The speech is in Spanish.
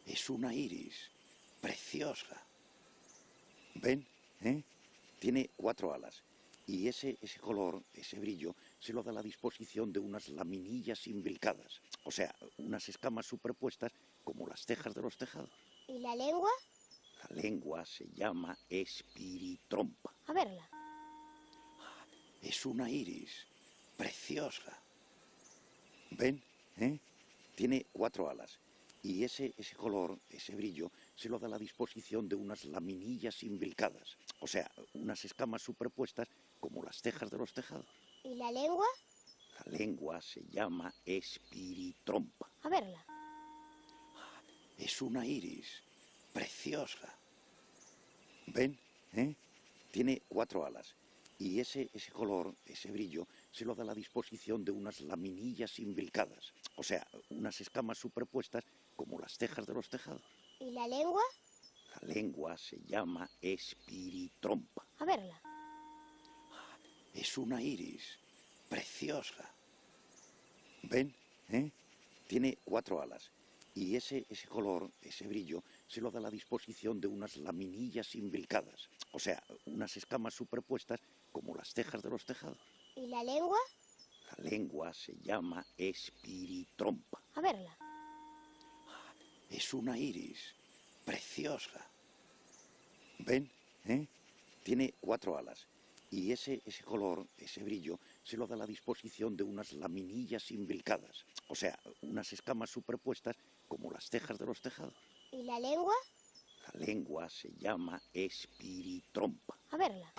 Es una iris preciosa. ¿Ven? ¿Eh? Tiene 4 alas. Y ese color, ese brillo, se lo da la disposición de unas laminillas imbricadas. O sea, unas escamas superpuestas como las tejas de los tejados. ¿Y la lengua? La lengua se llama espiritrompa. A verla. Es una iris preciosa. ¿Ven? ¿Eh? Tiene 4 alas. Y ese color, ese brillo, se lo da la disposición de unas laminillas imbricadas. O sea, unas escamas superpuestas como las tejas de los tejados. ¿Y la lengua? La lengua se llama espiritrompa. A verla. Es una iris preciosa. ¿Ven? ¿Eh? Tiene 4 alas. Y ese color, ese brillo, se lo da la disposición de unas laminillas imbricadas. O sea, unas escamas superpuestas como las tejas de los tejados. ¿Y la lengua? La lengua se llama espiritrompa. A verla. Es una iris preciosa. ¿Ven? ¿Eh? Tiene 4 alas. Y ese color, ese brillo, se lo da la disposición de unas laminillas imbricadas. O sea, unas escamas superpuestas como las tejas de los tejados. ¿Y la lengua? La lengua se llama espiritrompa. A verla. Es una iris preciosa. ¿Ven? ¿Eh? Tiene 4 alas. Y ese color, ese brillo, se lo da la disposición de unas laminillas imbricadas. O sea, unas escamas superpuestas como las tejas de los tejados. ¿Y la lengua? La lengua se llama espiritrompa. A verla.